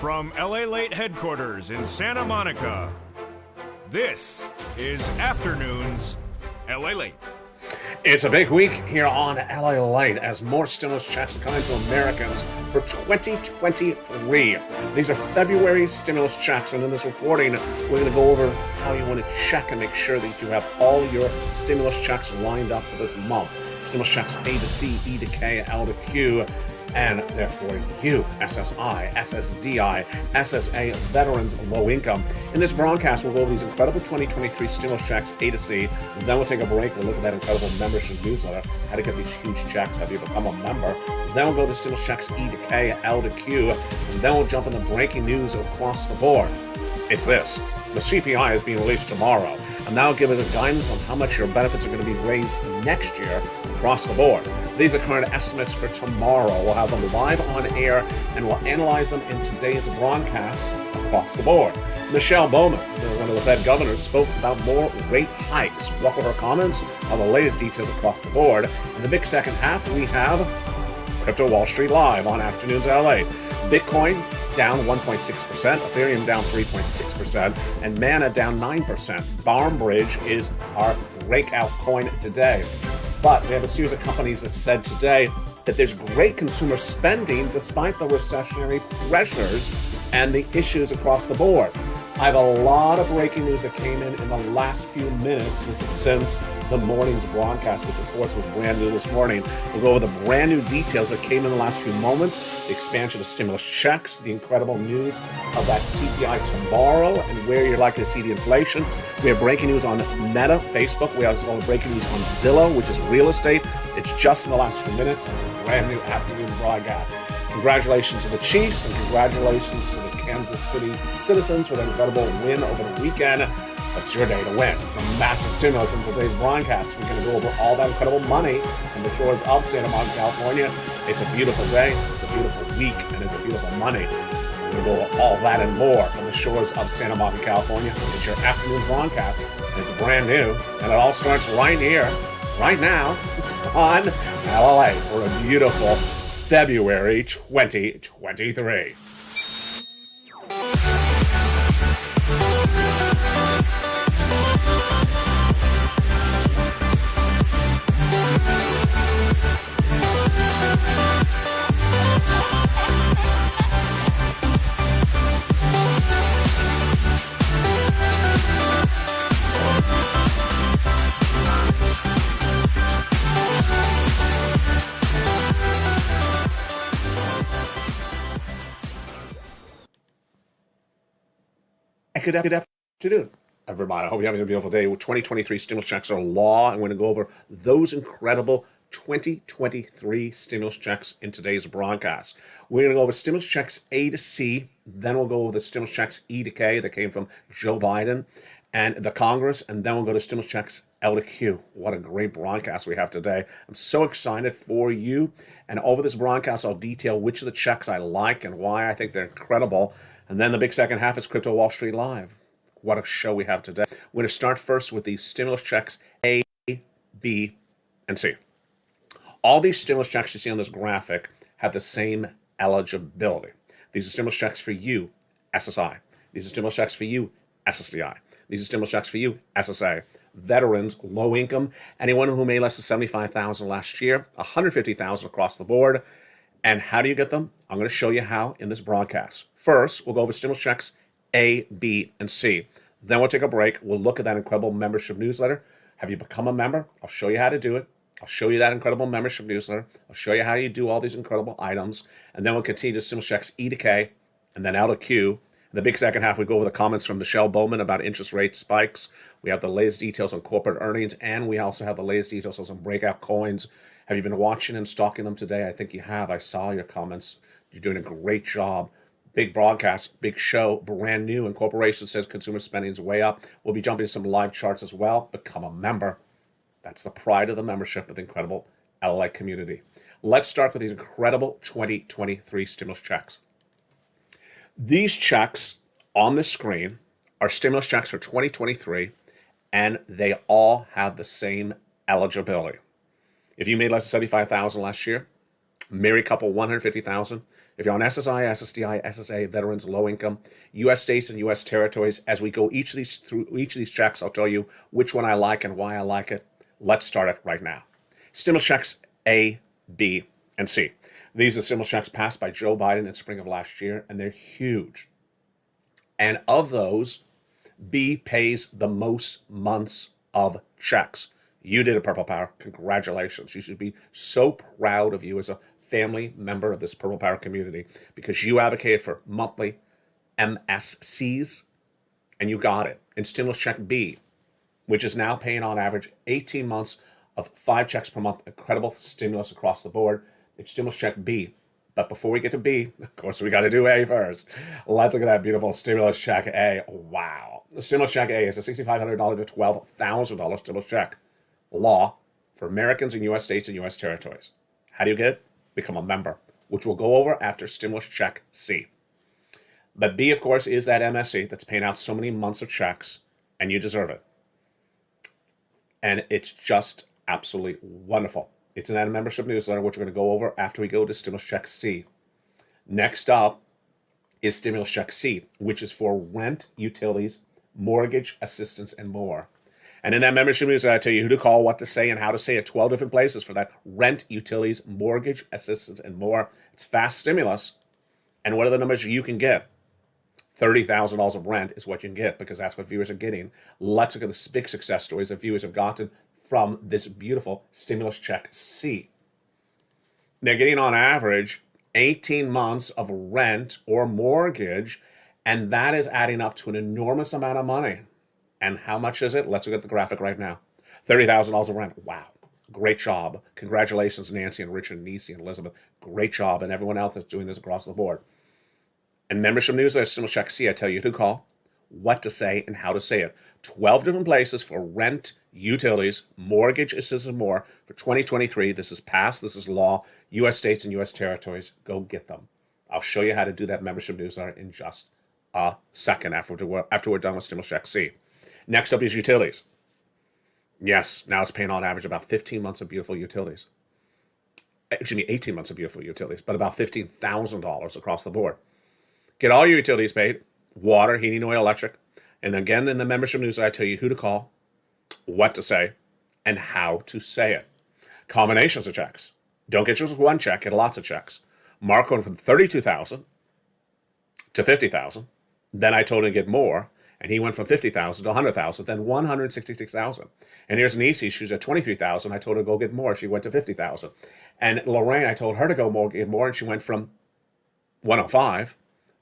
From Lalate headquarters in Santa Monica, this is Afternoons Lalate. It's a big week here on Lalate as more stimulus checks are coming to Americans for 2023. These are February stimulus checks, and in this recording, we're going to go over how you want to check and make sure that you have all your stimulus checks lined up for this month. Stimulus checks A to C, E to K, L to Q, and therefore you, SSI, SSDI, SSA, veterans, low income. In this broadcast, we'll go over these incredible 2023 stimulus checks, A to C, and then we'll take a break. We'll look at that incredible membership newsletter, how to get these huge checks, how you become a member. Then we'll go to stimulus checks, E to K, L to Q, and then we'll jump into breaking news across the board. It's this. The CPI is being released tomorrow, and that'll give us a guidance on how much your benefits are going to be raised next year across the board. These are current estimates for tomorrow. We'll have them live on air, and we'll analyze them in today's broadcast across the board. Michelle Bowman, one of the Fed governors, spoke about more rate hikes. What were her comments on the latest details across the board? In the big second half, we have Crypto Wall Street Live on Afternoons LA. Bitcoin down 1.6%, Ethereum down 3.6%, and Mana down 9%. Barmbridge is our breakout coin today. But we have a series of companies that said today that there's great consumer spending despite the recessionary pressures and the issues across the board. I have a lot of breaking news that came in the last few minutes. This is since the morning's broadcast, which of course was brand new this morning. We'll go over the brand new details that came in the last few moments, the expansion of stimulus checks, the incredible news of that CPI tomorrow, and where you're likely to see the inflation. We have breaking news on Meta, Facebook. We also have breaking news on Zillow, which is real estate. It's just in the last few minutes. It's a brand new afternoon broadcast. Congratulations to the Chiefs, and congratulations to the Kansas City Citizens for their incredible win over the weekend. It's your day to win. From massive stimulus in today's broadcast, we're going to go over all that incredible money from the shores of Santa Monica, California. It's a beautiful day, it's a beautiful week, and it's a beautiful money. We're going to go over all that and more from the shores of Santa Monica, California. It's your afternoon broadcast, and it's brand new, and it all starts right here, right now, on LA for a beautiful February 2023. Good afternoon, everybody. I hope you're having a beautiful day. 2023 stimulus checks are law. I'm going to go over those incredible 2023 stimulus checks in today's broadcast. We're going to go over stimulus checks A to C, then we'll go over the stimulus checks E to K that came from Joe Biden and the Congress, and then we'll go to stimulus checks L to Q. What a great broadcast we have today. I'm so excited for you, and over this broadcast, I'll detail which of the checks I like and why I think they're incredible. And then the big second half is Crypto Wall Street Live. What a show we have today. We're going to start first with these stimulus checks A, B, and C. All these stimulus checks you see on this graphic have the same eligibility. These are stimulus checks for you, SSI. These are stimulus checks for you, SSDI. These are stimulus checks for you, SSA. Veterans, low income, anyone who made less than $75,000 last year, $150,000 across the board. And how do you get them? I'm going to show you how in this broadcast. First, we'll go over stimulus checks A, B, and C. Then we'll take a break. We'll look at that incredible membership newsletter. Have you become a member? I'll show you how to do it. I'll show you that incredible membership newsletter. I'll show you how you do all these incredible items. And then we'll continue to stimulus checks E to K and then L to Q. In the big second half, we go over the comments from Michelle Bowman about interest rate spikes. We have the latest details on corporate earnings, and we also have the latest details on some breakout coins. Have you been watching and stalking them today? I think you have. I saw your comments. You're doing a great job. Big broadcast, big show, brand new. And corporation says consumer spending is way up. We'll be jumping to some live charts as well. Become a member. That's the pride of the membership of the incredible LA community. Let's start with these incredible 2023 stimulus checks. These checks on the screen are stimulus checks for 2023, and they all have the same eligibility. If you made less than $75,000 last year, Married couple, 150,000. If you're on SSI, SSDI, SSA, veterans, low income, U.S. states and U.S. territories, as we go through each of these checks, I'll tell you which one I like and why I like it. Let's start it right now. Stimulus checks A, B, and C. These are stimulus checks passed by Joe Biden in spring of last year, and they're huge. And of those, B pays the most months of checks. You did it, Purple Power. Congratulations. You should be so proud of you as a family member of this Purple Power community because you advocated for monthly MSCs and you got it. In stimulus check B, which is now paying on average 18 months of 5 checks per month, incredible stimulus across the board. It's stimulus check B. But before we get to B, of course, we got to do A first. Let's look at that beautiful stimulus check A. Wow. The stimulus check A is a $6,500 to $12,000 stimulus check. Law for Americans in U.S. states and U.S. territories. How do you get it? Become a member, which we'll go over after stimulus check C. But B, of course, is that MSC that's paying out so many months of checks, and you deserve it. And it's just absolutely wonderful. It's in that membership newsletter, which we're going to go over after we go to stimulus check C. Next up is stimulus check C, which is for rent, utilities, mortgage assistance, and more. And in that membership newsletter, I tell you who to call, what to say, and how to say it. 12 different places for that rent, utilities, mortgage assistance, and more. It's fast stimulus. And what are the numbers you can get? $30,000 of rent is what you can get because that's what viewers are getting. Let's look at the big success stories that viewers have gotten from this beautiful stimulus check C. They're getting on average 18 months of rent or mortgage, and that is adding up to an enormous amount of money. And how much is it? Let's look at the graphic right now. $30,000 of rent. Wow. Great job. Congratulations, Nancy and Richard and Nisi and Elizabeth. Great job. And everyone else that's doing this across the board. And membership newsletter, stimulus check C, I tell you who to call, what to say, and how to say it. 12 different places for rent, utilities, mortgage assistance, and more for 2023. This is passed. This is law. U.S. states and U.S. territories. Go get them. I'll show you how to do that membership newsletter in just a second after we're done with stimulus check C. Next up is utilities. Yes, now it's paying on average about 15 months of beautiful utilities. Excuse me, 18 months of beautiful utilities, but about $15,000 across the board. Get all your utilities paid, water, heating, oil, electric. And again, in the membership newsletter, I tell you who to call, what to say, and how to say it. Combinations of checks. Don't get just one check, get lots of checks. Mark went from $32,000 to $50,000. Then I told him to get more. And he went from $50,000 to $100,000, then $166,000. And here's Nisi, she's at $23,000. I told her to go get more. She went to $50,000. And Lorraine, I told her to go get more, and she went from $105,000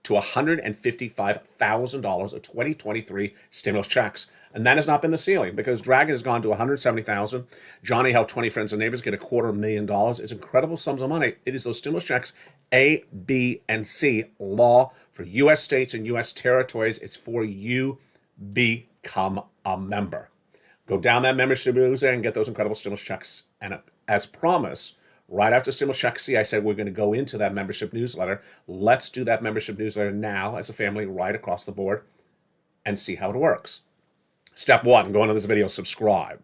to $155,000 of 2023 stimulus checks. And that has not been the ceiling because Dragon has gone to $170,000. Johnny helped 20 friends and neighbors get $250,000. It's incredible sums of money. It is those stimulus checks A, B, and C, law for U.S. states and U.S. territories. It's for you. Become a member. Go down that membership newsletter and get those incredible stimulus checks. And as promised, right after stimulus check C, I said we're going to go into that membership newsletter. Let's do that membership newsletter now as a family right across the board and see how it works. Step 1, go into this video, subscribe.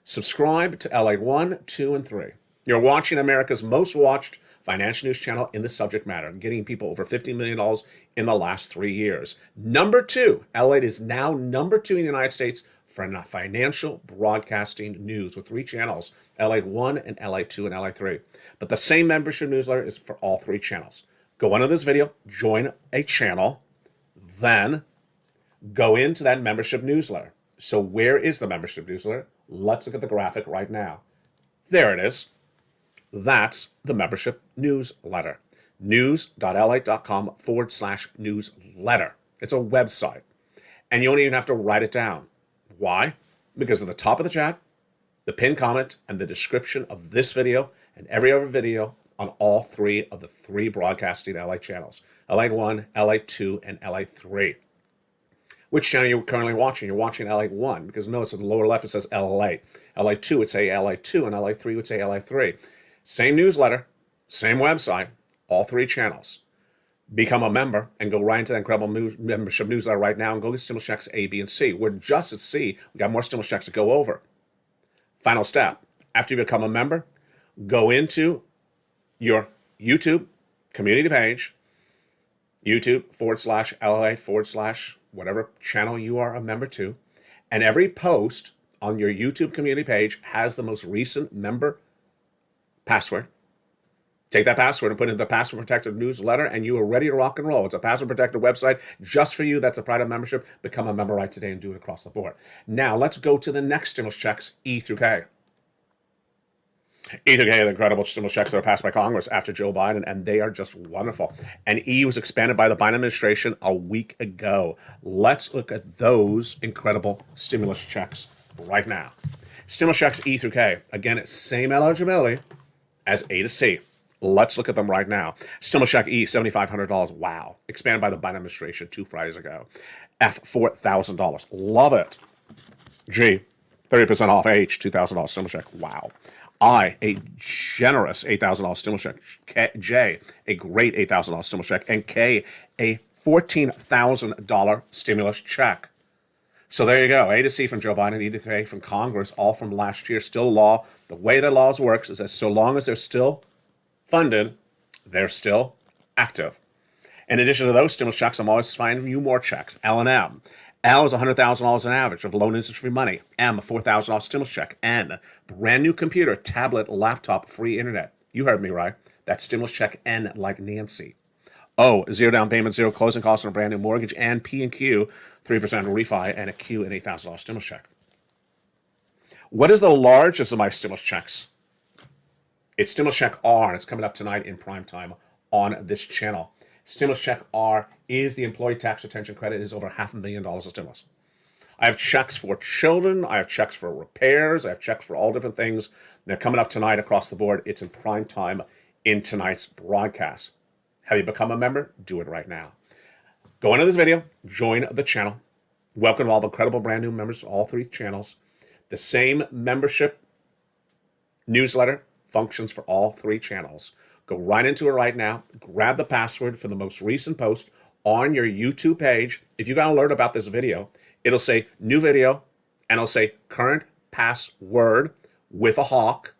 Subscribe to Lalate 1, 2, and 3. You're watching America's most watched financial news channel in the subject matter, getting people over $50 million in the last 3 years. Number 2, Lalate is now number 2 in the United States for financial broadcasting news with 3 channels, Lalate 1 and Lalate 2 and Lalate 3. But the same membership newsletter is for all 3 channels. Go into this video, join a channel, then go into that membership newsletter. So where is the membership newsletter? Let's look at the graphic right now. There it is. That's the membership newsletter. news.lalate.com/newsletter. It's a website. And you don't even have to write it down. Why? Because at the top of the chat, the pinned comment, and the description of this video and every other video on all 3 of the 3 broadcasting Lalate channels. Lalate 1, Lalate 2, and Lalate 3. Which channel you're currently watching? You're watching Lalate 1, because notice at the lower left it says Lalate. Lalate 2 would say Lalate 2, and Lalate 3 would say Lalate 3. Same newsletter, same website, all 3 channels. Become a member and go right into that incredible membership newsletter right now and go get stimulus checks A, B, and C. We're just at C. We got more stimulus checks to go over. Final step. After you become a member, go into your YouTube community page, YouTube/LA/ whatever channel you are a member to. And every post on your YouTube community page has the most recent member password. Take that password and put it in the password protected newsletter, and you are ready to rock and roll. It's a password protected website just for you. That's a private membership. Become a member right today and do it across the board. Now let's go to the next stimulus checks, E through K. E through K are the incredible stimulus checks that are passed by Congress after Joe Biden, and they are just wonderful. And E was expanded by the Biden administration a week ago. Let's look at those incredible stimulus checks right now. Stimulus checks E through K. Again, it's same eligibility as A to C. Let's look at them right now. Stimulus check E, $7,500. Wow. Expanded by the Biden administration 2 Fridays ago. F, $4,000. Love it. G, 30% off. H, $2,000 stimulus check. Wow. I, a generous $8,000 stimulus check. J, a great $8,000 stimulus check. And K, a $14,000 stimulus check. So there you go. A to C from Joe Biden, E to K from Congress, all from last year. Still law. The way the laws works is that so long as they're still funded, they're still active. In addition to those stimulus checks, I'm always finding you more checks. L and M. L is $100,000 on average of loan interest free money. M, $4,000 stimulus check. N, brand new computer, tablet, laptop, free internet. You heard me right. That's stimulus check N like Nancy. O, 0 down payment, 0 closing costs on a brand new mortgage. And P and Q, 3% refi, and a Q, an $8,000 stimulus check. What is the largest of my stimulus checks? It's stimulus check R, and it's coming up tonight in prime time on this channel. Stimulus check R is the employee tax retention credit. It is over $500,000 of stimulus. I have checks for children. I have checks for repairs. I have checks for all different things. They're coming up tonight across the board. It's in prime time in tonight's broadcast. Have you become a member? Do it right now. Go into this video. Join the channel. Welcome to all the incredible brand new members, all 3 channels. The same membership newsletter functions for all 3 channels. Go right into it right now. Grab the password for the most recent post on your YouTube page. If you got an alert about this video, it'll say new video, and it'll say current password with a hawk.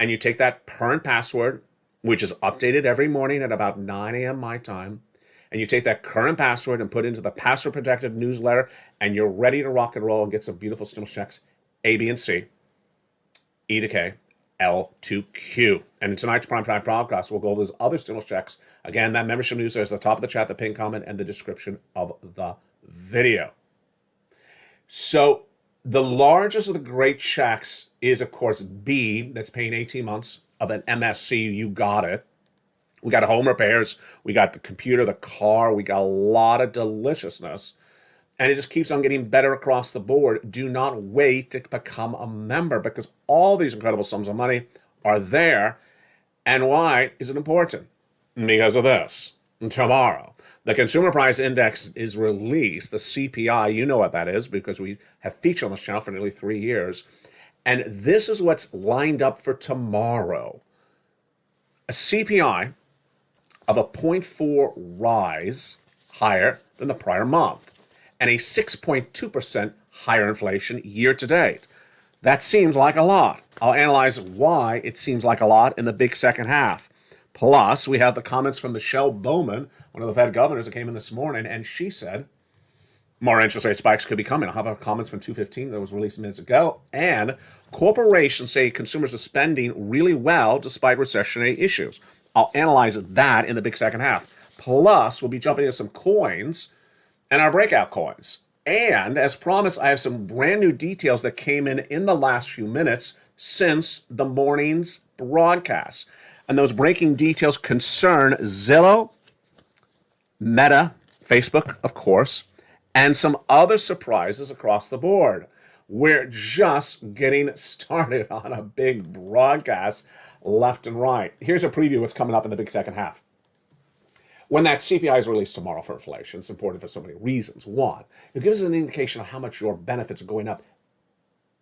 And you take that current password, which is updated every morning at about 9 a.m. my time, and you take that current password and put it into the password protected newsletter, and you're ready to rock and roll and get some beautiful stimulus checks, A, B, and C, E to K, L to Q. And in tonight's primetime broadcast, we'll go over those other stimulus checks. Again, that membership newsletter is at the top of the chat, the pinned comment, and the description of the video. So the largest of the great checks is, of course, B, that's paying 18 months of an MSC. You got it. We got home repairs. We got the computer, the car. We got a lot of deliciousness. And it just keeps on getting better across the board. Do not wait to become a member, because all these incredible sums of money are there. And why is it important? Because of this. Tomorrow, the Consumer Price Index is released, the CPI. You know what that is because we have featured on this channel for nearly 3 years. And this is what's lined up for tomorrow. A CPI of a 0.4 rise higher than the prior month, and a 6.2% higher inflation year to date. That seems like a lot. I'll analyze why it seems like a lot in the big second half. Plus, we have the comments from Michelle Bowman, one of the Fed governors that came in this morning, and she said more interest rate spikes could be coming. I'll have our comments from 2:15 that was released minutes ago. And corporations say consumers are spending really well despite recessionary issues. I'll analyze that in the big second half. Plus, we'll be jumping into some coins and our breakout coins. And as promised, I have some brand new details that came in the last few minutes since the morning's broadcast. And those breaking details concern Zillow, Meta, Facebook, of course, and some other surprises across the board. We're just getting started on a big broadcast left and right. Here's a preview of what's coming up in the big second half. When that CPI is released tomorrow for inflation, it's important for so many reasons. One, it gives us an indication of how much your benefits are going up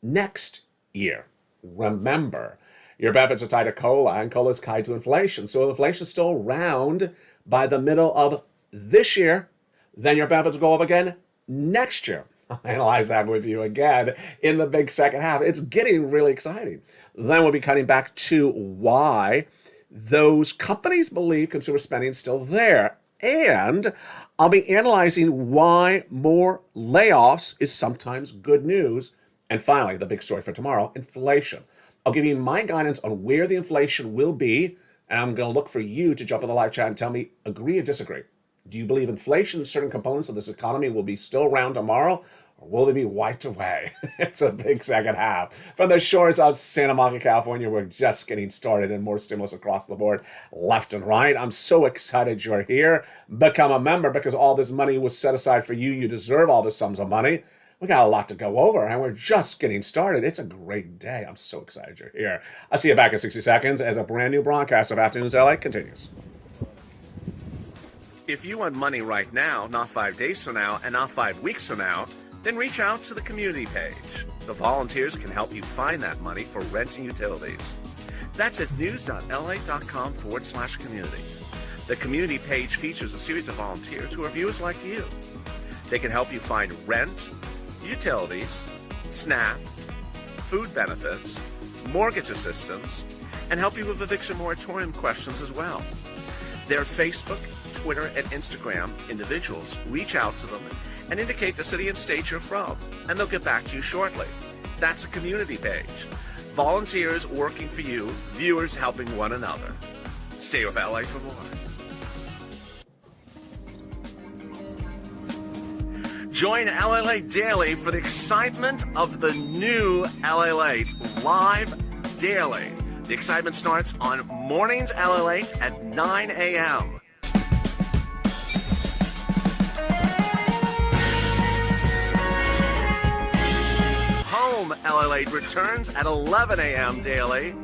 next year. Remember, your benefits are tied to COLA, and COLA is tied to inflation. So if inflation is still around by the middle of this year, then your benefits will go up again next year. I'll analyze that with you again in the big second half. It's getting really exciting. Then we'll be cutting back to why those companies believe consumer spending is still there. And I'll be analyzing why more layoffs is sometimes good news. And finally, the big story for tomorrow, inflation. I'll give you my guidance on where the inflation will be, and I'm going to look for you to jump in the live chat and tell me, agree or disagree. Do you believe inflation in certain components of this economy will be still around tomorrow, or will they be wiped away? It's a big second half. From the shores of Santa Monica, California, we're just getting started and more stimulus across the board, left and right. I'm so excited you're here. Become a member because all this money was set aside for you. You deserve all the sums of money. We got a lot to go over, and we're just getting started. It's a great day. I'm so excited you're here. I'll see you back in 60 seconds as a brand new broadcast of Afternoons LA continues. If you want money right now, not 5 days from now, and not 5 weeks from now, then reach out to the community page. The volunteers can help you find that money for rent and utilities. That's at news.la.com/community. The community page features a series of volunteers who are viewers like you. They can help you find rent, utilities, SNAP, food benefits, mortgage assistance, and help you with eviction moratorium questions as well. Their Facebook, Twitter, and Instagram individuals reach out to them and indicate the city and state you're from, and they'll get back to you shortly. That's a community page. Volunteers working for you, viewers helping one another. Stay with LA for more. Join LA Late Daily for the excitement of the new LA Late live daily. The excitement starts on mornings LA Late at 9 a.m. Home LA Late returns at 11 a.m. daily.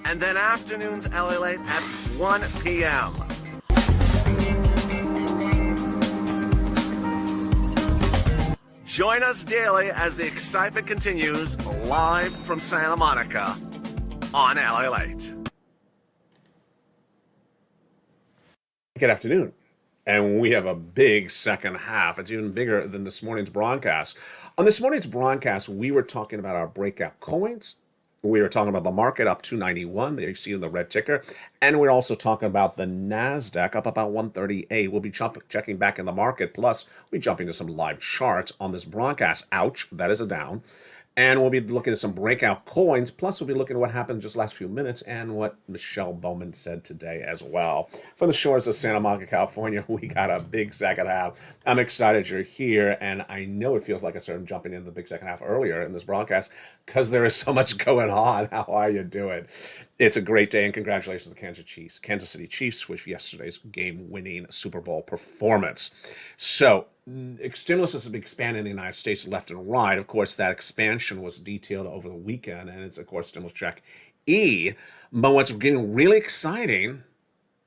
And then afternoons LA Late at 1 p.m. Join us daily as the excitement continues live from Santa Monica on LA Late. Good afternoon. And we have a big second half. It's even bigger than this morning's broadcast. On this morning's broadcast, we were talking about our breakout coins. We were talking about the market up 291, there you see in the red ticker. And we're also talking about the NASDAQ up about 138. We'll be checking back in the market. Plus, we're jumping to some live charts on this broadcast. Ouch, that is a down. And we'll be looking at some breakout coins. Plus, we'll be looking at what happened just last few minutes and what Michelle Bowman said today as well. From the shores of Santa Monica, California, we got a big second half. I'm excited you're here, and I know it feels like I started jumping into the big second half earlier in this broadcast because there is so much going on. How are you doing? It's a great day, and congratulations to the Kansas City Chiefs with yesterday's game-winning Super Bowl performance. So, stimulus has been expanding in the United States left and right. Of course, that expansion was detailed over the weekend, and it's, of course, stimulus check E. But what's getting really exciting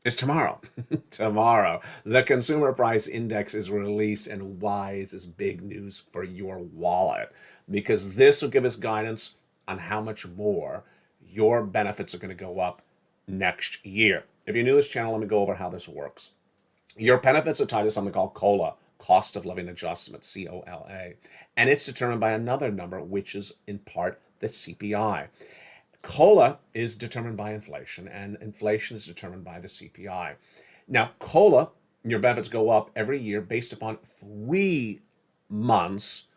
is tomorrow. Tomorrow, the Consumer Price Index is released, and why is this big news for your wallet? Because this will give us guidance on how much more your benefits are going to go up next year. If you're new to this channel, let me go over how this works. Your benefits are tied to something called COLA, Cost of Living Adjustment, COLA, and it's determined by another number, which is in part the CPI. COLA is determined by inflation, and inflation is determined by the CPI. Now, COLA, your benefits go up every year based upon 3 months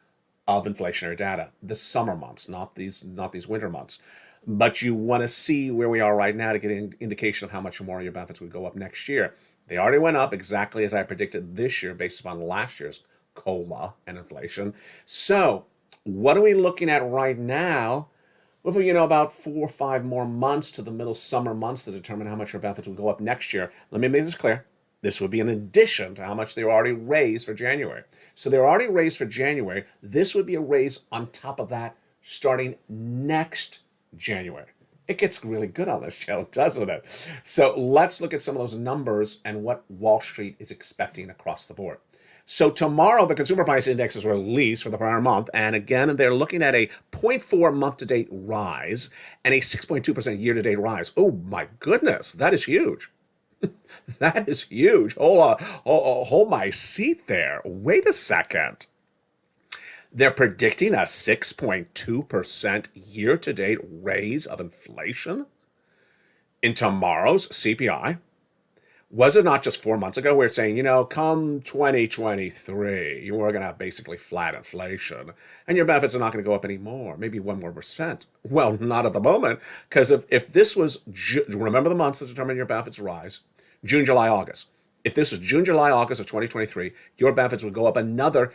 of inflationary data, the summer months, not these winter months. But you want to see where we are right now to get an indication of how much more your benefits would go up next year. They already went up exactly as I predicted this year based upon last year's COLA and inflation. So what are we looking at right now? Well, about 4 or 5 more months to the middle summer months to determine how much your benefits will go up next year. Let me make this clear. This would be in addition to how much they were already raised for January. So they're already raised for January. This would be a raise on top of that starting next January. It gets really good on this show, doesn't it? So let's look at some of those numbers and what Wall Street is expecting across the board. So tomorrow, the Consumer Price Index is released for the prior month. And again, they're looking at a 0.4 month-to-date rise and a 6.2% year-to-date rise. Oh, my goodness, that is huge. That is huge. Hold on. Hold my seat there. Wait a second. They're predicting a 6.2% year-to-date raise of inflation in tomorrow's CPI. Was it not just 4 months ago we were saying, come 2023, you are going to have basically flat inflation and your benefits are not going to go up anymore, maybe 1% more. Well, not at the moment, because if this was, remember the months that determine your benefits rise, June, July, August. If this was June, July, August of 2023, your benefits would go up another,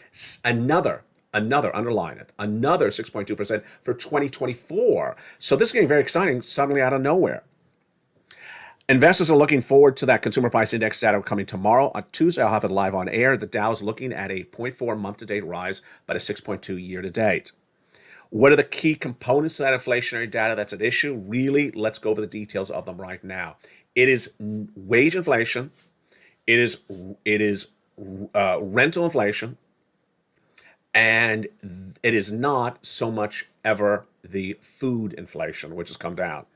underline it, another 6.2% for 2024. So this is getting very exciting suddenly out of nowhere. Investors are looking forward to that consumer price index data coming tomorrow. On Tuesday, I'll have it live on air. The Dow's looking at a 0.4 month-to-date rise, but a 6.2 year-to-date. What are the key components of that inflationary data that's at issue? Really, let's go over the details of them right now. It is wage inflation. It is rental inflation. And it is not so much ever the food inflation, which has come down.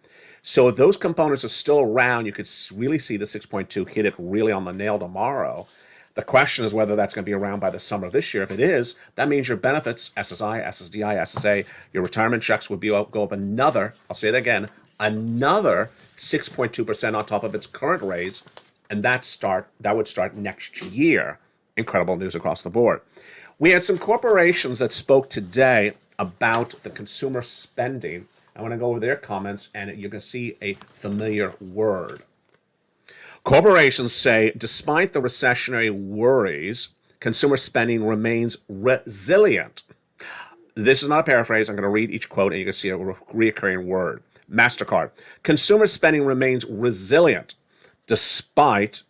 So if those components are still around, you could really see the 6.2 hit it really on the nail tomorrow. The question is whether that's going to be around by the summer of this year. If it is, that means your benefits, SSI, SSDI, SSA, your retirement checks would go up another, I'll say that again, another 6.2% on top of its current raise, and that would start next year. Incredible news across the board. We had some corporations that spoke today about the consumer spending. I want to go over their comments, and you can see a familiar word. Corporations say, despite the recessionary worries, consumer spending remains resilient. This is not a paraphrase. I'm going to read each quote, and you can see a recurring word. MasterCard. Consumer spending remains resilient despite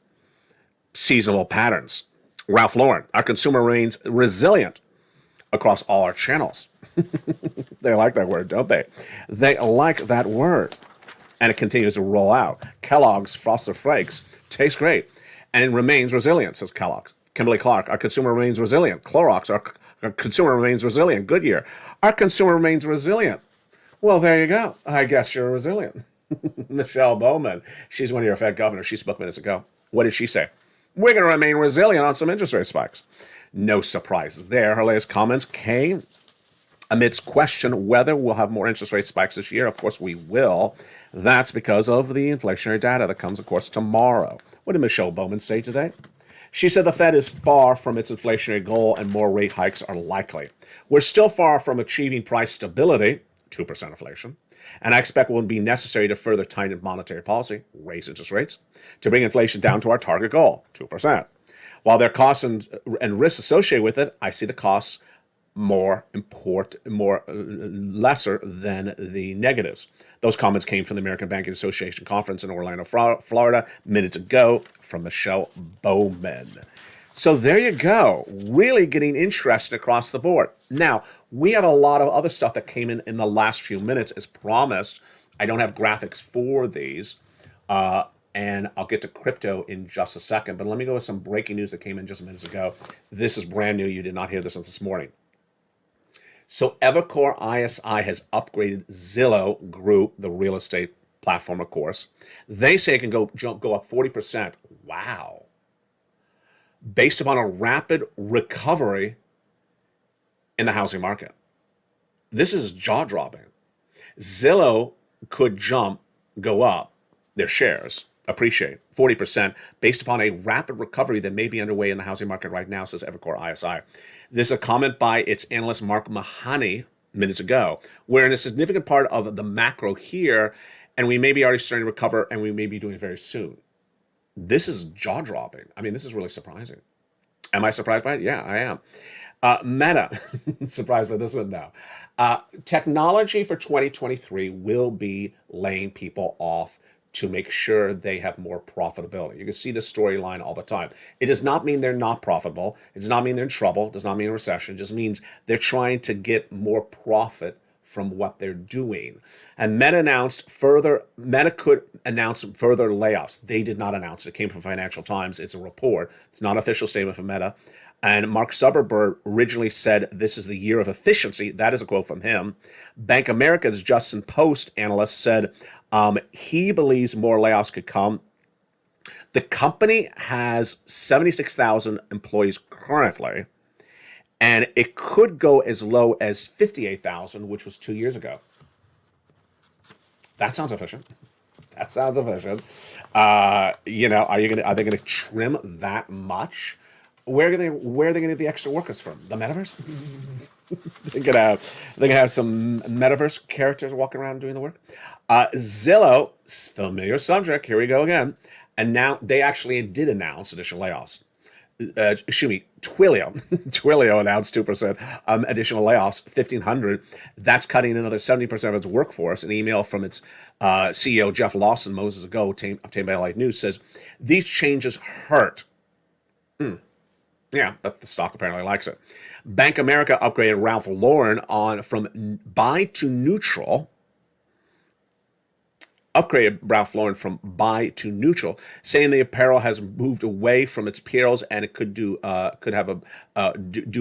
seasonal patterns. Ralph Lauren. Our consumer remains resilient across all our channels. They like that word, don't they? They like that word. And it continues to roll out. Kellogg's Frosted Flakes tastes great. And it remains resilient, says Kellogg's. Kimberly Clark, our consumer remains resilient. Clorox, our consumer remains resilient. Goodyear, our consumer remains resilient. Well, there you go. I guess you're resilient. Michelle Bowman, she's one of your Fed governors. She spoke minutes ago. What did she say? We're going to remain resilient on some interest rate spikes. No surprise there. Her latest comments came amidst question whether we'll have more interest rate spikes this year. Of course, we will. That's because of the inflationary data that comes, of course, tomorrow. What did Michelle Bowman say today? She said the Fed is far from its inflationary goal and more rate hikes are likely. We're still far from achieving price stability, 2% inflation, and I expect it will be necessary to further tighten monetary policy, raise interest rates, to bring inflation down to our target goal, 2%. While there are costs and risks associated with it, I see the costs lesser than the negatives. Those comments came from the American Banking Association conference in Orlando, Florida, minutes ago from Michelle Bowman. So there you go. Really getting interested across the board. Now, we have a lot of other stuff that came in the last few minutes as promised. I don't have graphics for these, and I'll get to crypto in just a second. But let me go with some breaking news that came in just minutes ago. This is brand new. You did not hear this this morning. So Evercore ISI has upgraded Zillow Group, the real estate platform, of course. They say it can go up 40%. Wow. Based upon a rapid recovery in the housing market. This is jaw-dropping. Zillow could go up, their shares appreciate 40% based upon a rapid recovery that may be underway in the housing market right now, says Evercore ISI. This is a comment by its analyst Mark Mahoney minutes ago. We're in a significant part of the macro here, and we may be already starting to recover, and we may be doing it very soon. This is jaw-dropping. I mean, this is really surprising. Am I surprised by it? Yeah, I am. Meta, surprised by this one? No. Technology for 2023 will be laying people off to make sure they have more profitability. You can see the storyline all the time. It does not mean they're not profitable. It does not mean they're in trouble. It does not mean a recession. It just means they're trying to get more profit from what they're doing. And Meta could announce further layoffs. They did not announce it. It came from Financial Times. It's a report. It's not an official statement from Meta. And Mark Zuckerberg originally said this is the year of efficiency. That is a quote from him. Bank of America's Justin Post analyst said he believes more layoffs could come The company has 76,000 employees currently, and it could go as low as 58,000, which was 2 years ago. That sounds efficient. That sounds efficient. Are they gonna trim that much? Where are they gonna get the extra workers from? The metaverse? They're gonna have some metaverse characters walking around doing the work. Zillow, familiar subject. Here we go again. And now they actually did announce additional layoffs. Twilio. Twilio announced 2% additional layoffs, 1,500. That's cutting another 70% of its workforce. An email from its CEO, Jeff Lawson, Moses ago, obtained by LA News, says these changes hurt. Yeah, but the stock apparently likes it. Bank America upgraded Ralph Lauren from buy to neutral, saying the apparel has moved away from its peers and it could do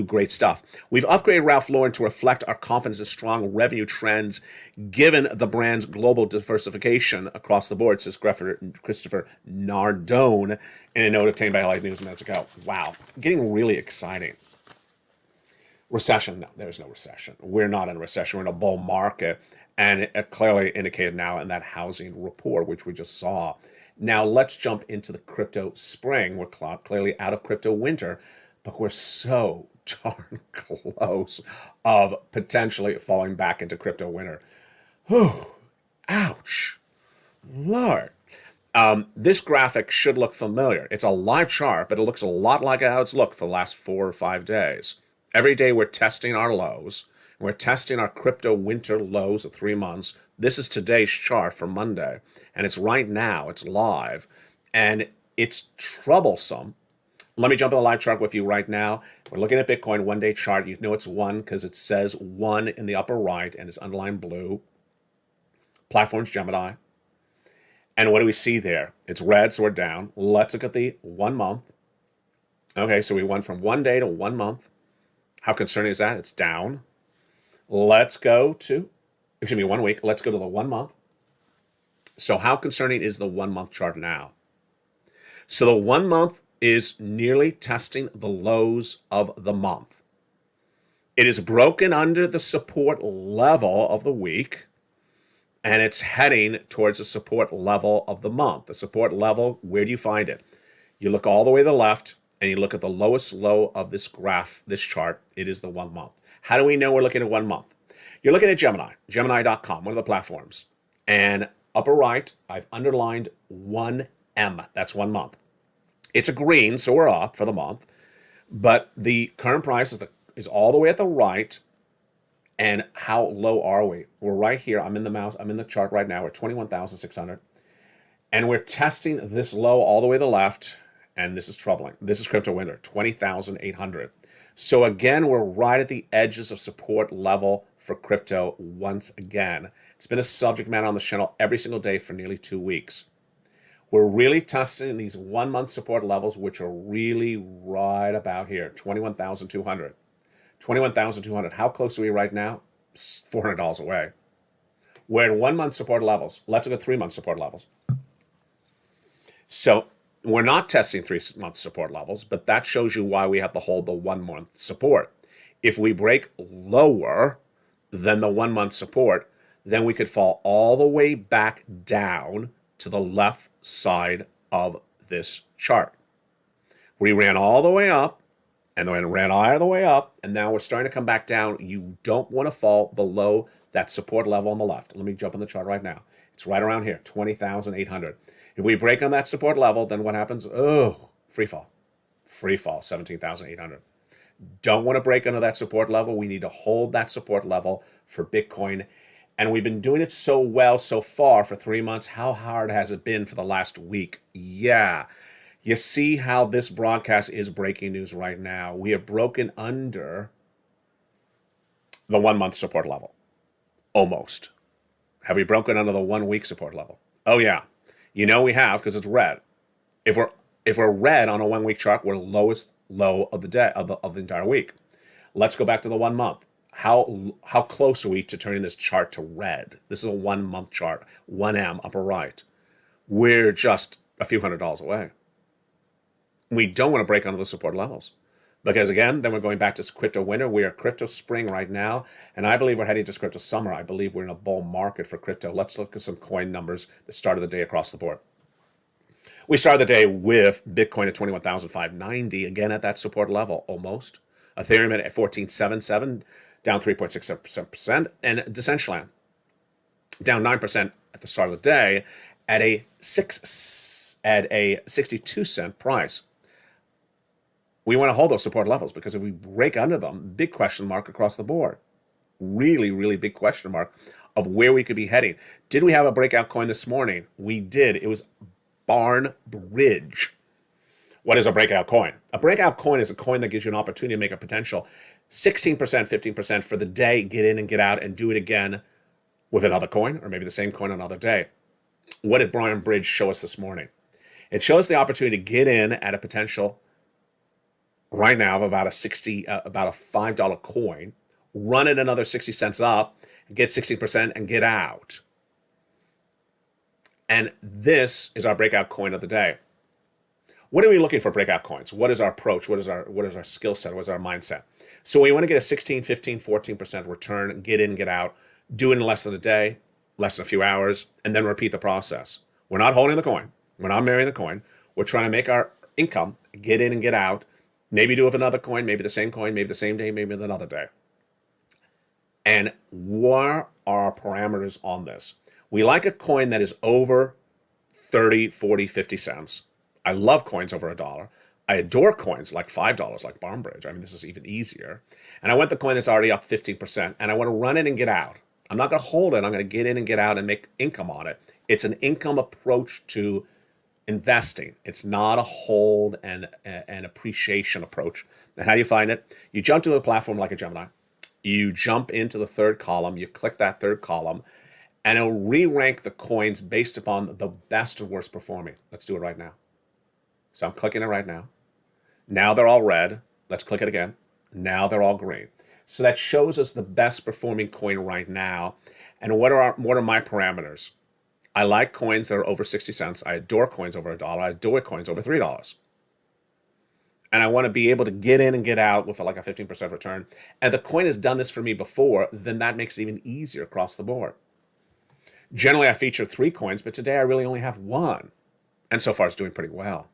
great stuff. We've upgraded Ralph Lauren to reflect our confidence in strong revenue trends, given the brand's global diversification across the board, says Christopher Nardone in a note obtained by LA News minutes ago. Wow, getting really exciting. Recession? No, there's no recession. We're not in a recession. We're in a bull market. And it clearly indicated now in that housing report, which we just saw. Now let's jump into the crypto spring. We're clearly out of crypto winter, but we're so darn close of potentially falling back into crypto winter. Whew, ouch, Lord. This graphic should look familiar. It's a live chart, but it looks a lot like how it's looked for the last 4 or 5 days. Every day we're testing our lows. We're testing our crypto winter lows of 3 months. This is today's chart for Monday, and it's right now. It's live, and it's troublesome. Let me jump in the live chart with you right now. We're looking at Bitcoin one-day chart. You know it's 1 because it says 1 in the upper right, and it's underlined blue. Platform's Gemini. And what do we see there? It's red, so we're down. Let's look at the 1 month. Okay, so we went from 1 day to 1 month. How concerning is that? It's down. Let's go to, 1 week. Let's go to the 1 month. So how concerning is the 1 month chart now? So the 1 month is nearly testing the lows of the month. It is broken under the support level of the week, and it's heading towards the support level of the month. The support level, where do you find it? You look all the way to the left, and you look at the lowest low of this graph, this chart. It is the 1 month. How do we know we're looking at 1 month? You're looking at Gemini, Gemini.com, one of the platforms. And upper right, I've underlined 1M. That's 1 month. It's a green, so we're up for the month. But the current price is all the way at the right. And how low are we? We're right here. I'm in the chart right now. We're 21,600. And we're testing this low all the way to the left. And this is troubling. This is crypto winter, 20,800. So again, we're right at the edges of support level for crypto once again. It's been a subject matter on the channel every single day for nearly 2 weeks. We're really testing these 1 month support levels, which are really right about here, 21,200. 21,200. How close are we right now? $400 away. We're at 1 month support levels. Let's look at 3 month support levels. So we're not testing 3 month support levels, but that shows you why we have to hold the 1 month support. If we break lower than the 1 month support, then we could fall all the way back down to the left side of this chart. We ran all the way up, and then ran all the way up, and now we're starting to come back down. You don't want to fall below that support level on the left. Let me jump on the chart right now. It's right around here, 20,800. If we break on that support level, then what happens? Oh, free fall. Free fall, 17,800. Don't want to break under that support level. We need to hold that support level for Bitcoin. And we've been doing it so well so far for 3 months. How hard has it been for the last week? Yeah. You see how this broadcast is breaking news right now. We have broken under the 1 month support level. Almost. Have we broken under the 1 week support level? Oh, yeah. You know we have because it's red. If we're red on a 1 week chart, we're lowest low of the day of the entire week. Let's go back to the 1 month. How close are we to turning this chart to red? This is a 1 month chart, 1M upper right. We're just a few $100s away. We don't want to break under the support levels. Because again, then we're going back to crypto winter. We are crypto spring right now, and I believe we're heading to crypto summer. I believe we're in a bull market for crypto. Let's look at some coin numbers that started the day across the board. We started the day with Bitcoin at 21,590, again at that support level, almost. Ethereum at 14.77, down 3.67%, and Decentraland down 9% at the start of the day at a 62-cent price. We want to hold those support levels because if we break under them, big question mark across the board. Really, really big question mark of where we could be heading. Did we have a breakout coin this morning? We did. It was Barn Bridge. What is a breakout coin? A breakout coin is a coin that gives you an opportunity to make a potential 16%, 15% for the day, get in and get out and do it again with another coin or maybe the same coin another day. What did Barn Bridge show us this morning? It shows the opportunity to get in at a potential right now of about a $5 coin, run it another 60 cents up, get 60% and get out. And this is our breakout coin of the day. What are we looking for breakout coins? What is our approach? What is our skill set? What is our mindset? So we want to get a 16, 15, 14% return, get in, get out, do it in less than a day, less than a few hours, and then repeat the process. We're not holding the coin. We're not marrying the coin. We're trying to make our income, get in and get out, maybe do it with another coin, maybe the same coin, maybe the same day, maybe another day. And what are our parameters on this? We like a coin that is over 30, 40, 50 cents. I love coins over $1. I adore coins like $5, like Barn Bridge. I mean, this is even easier. And I want the coin that's already up 15%, and I want to run it and get out. I'm not going to hold it. I'm going to get in and get out and make income on it. It's an income approach to investing. It's not a hold and an appreciation approach. And how do you find it? You jump to a platform like a Gemini. You jump into the third column. You click that third column, and it'll re-rank the coins based upon the best and worst performing. Let's do it right now. So I'm clicking it right now. Now they're all red. Let's click it again. Now they're all green. So that shows us the best performing coin right now. And what are my parameters? I like coins that are over 60 cents. I adore coins over $1. I adore coins over $3. And I want to be able to get in and get out with like a 15% return. And the coin has done this for me before, then that makes it even easier across the board. Generally, I feature 3 coins, but today I really only have 1. And so far, it's doing pretty well.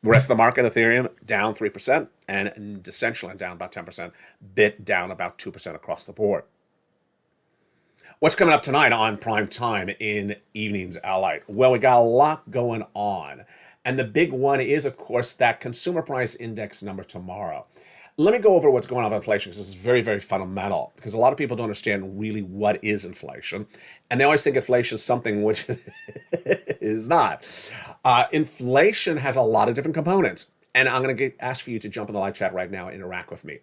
The rest of the market, Ethereum, down 3%, and Decentraland down about 10%, Bit down about 2% across the board. What's coming up tonight on Prime Time in Evenings Lalate? Well, we got a lot going on. And the big one is, of course, that consumer price index number tomorrow. Let me go over what's going on with inflation, because this is very, very fundamental, because a lot of people don't understand really what is inflation. And they always think inflation is something which it is not. Inflation has a lot of different components. And I'm going to ask for you to jump in the live chat right now and interact with me.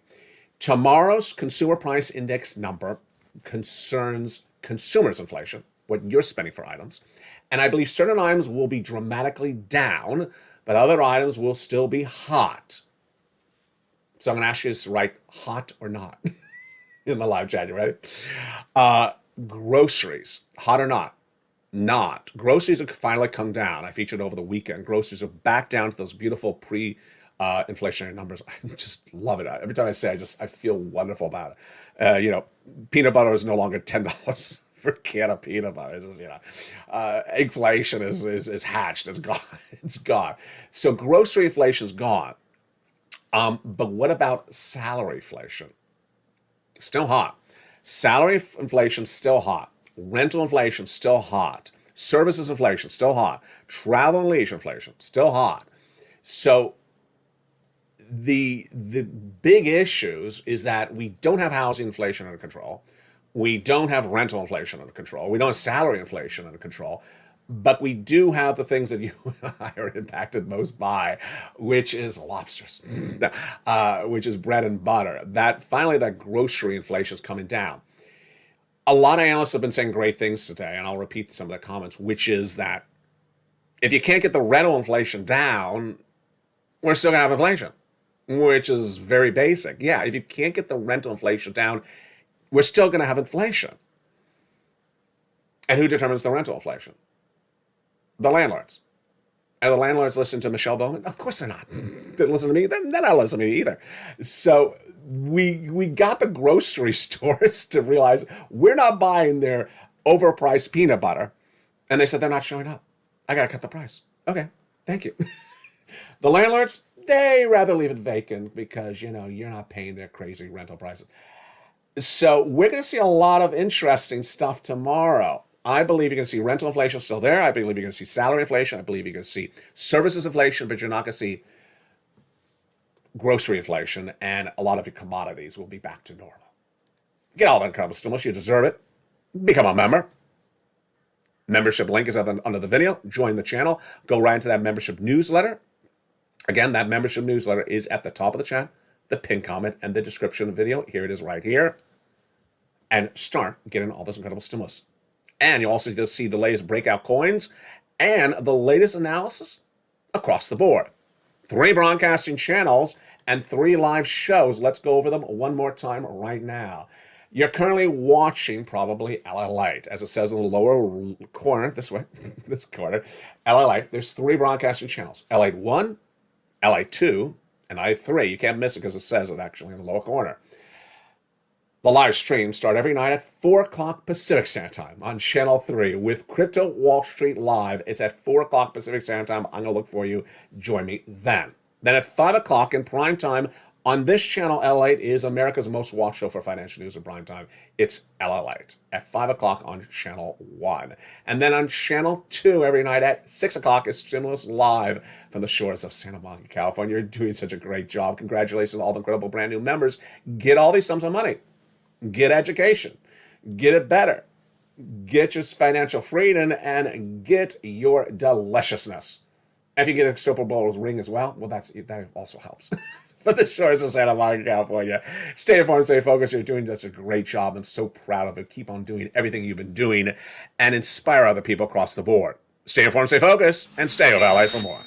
Tomorrow's consumer price index number concerns consumers' inflation, what you're spending for items. And I believe certain items will be dramatically down, but other items will still be hot. So I'm going to ask you to write hot or not in the live chat. You ready? Groceries, hot or not? Not. Groceries have finally come down. I featured over the weekend. Groceries are back down to those beautiful pre-inflationary numbers. I just love it. Every time I say it, I feel wonderful about it. Peanut butter is no longer $10 for a can of peanut butter. It's just, inflation is hatched. It's gone. It's gone. So grocery inflation is gone. But what about salary inflation? Still hot. Salary inflation still hot. Rental inflation still hot. Services inflation still hot. Travel and leisure inflation still hot. So the big issues is that we don't have housing inflation under control. We don't have rental inflation under control. We don't have salary inflation under control. But we do have the things that you and I are impacted most by, which is lobsters, which is bread and butter. Finally, that grocery inflation is coming down. A lot of analysts have been saying great things today, and I'll repeat some of their comments, which is that if you can't get the rental inflation down, we're still going to have inflation, which is very basic. Yeah, if you can't get the rental inflation down, we're still going to have inflation. And who determines the rental inflation? The landlords. Are the landlords listening to Michelle Bowman? Of course they're not. They listen to me. They're not listening to me either. So we got the grocery stores to realize we're not buying their overpriced peanut butter. And they said they're not showing up. I got to cut the price. Okay, thank you. The landlords, they rather leave it vacant because, you know, you're not paying their crazy rental prices. So we're going to see a lot of interesting stuff tomorrow. I believe you're going to see rental inflation still there. I believe you're going to see salary inflation. I believe you're going to see services inflation, but you're not going to see grocery inflation, and a lot of your commodities will be back to normal. Get all that incredible stimulus. You deserve it. Become a member. Membership link is under the video. Join the channel. Go right into that membership newsletter. Again, that membership newsletter is at the top of the chat, the pinned comment, and the description of the video. Here it is right here. And start getting all this incredible stimulus. And you'll also see the latest breakout coins and the latest analysis across the board. 3 broadcasting channels and 3 live shows. Let's go over them one more time right now. You're currently watching probably Lalate, as it says in the lower corner, this way, this corner, Lalate. There's 3 broadcasting channels, Lalate 1, Lalate 2, and Lalate 3. You can't miss it because it says it actually in the lower corner. The live streams start every night at 4 o'clock Pacific Standard Time on Channel 3 with Crypto Wall Street Live. It's at 4 o'clock Pacific Standard Time. I'm going to look for you. Join me then. Then at 5 o'clock in prime time on this channel, Lalate is America's most watched show for financial news in prime time. It's Lalate at 5 o'clock on Channel 1. And then on Channel 2 every night at 6 o'clock is Stimulus Live from the shores of Santa Monica, California. You're doing such a great job. Congratulations to all the incredible brand new members. Get all these sums of money. Get education, get it better, get your financial freedom, and get your deliciousness. And if you get a Super Bowl ring as well, well, that also helps. For the shores of Santa Monica, California. Stay informed, stay focused. You're doing such a great job. I'm so proud of it. Keep on doing everything you've been doing and inspire other people across the board. Stay informed, stay focused, and stay with Lalate for more.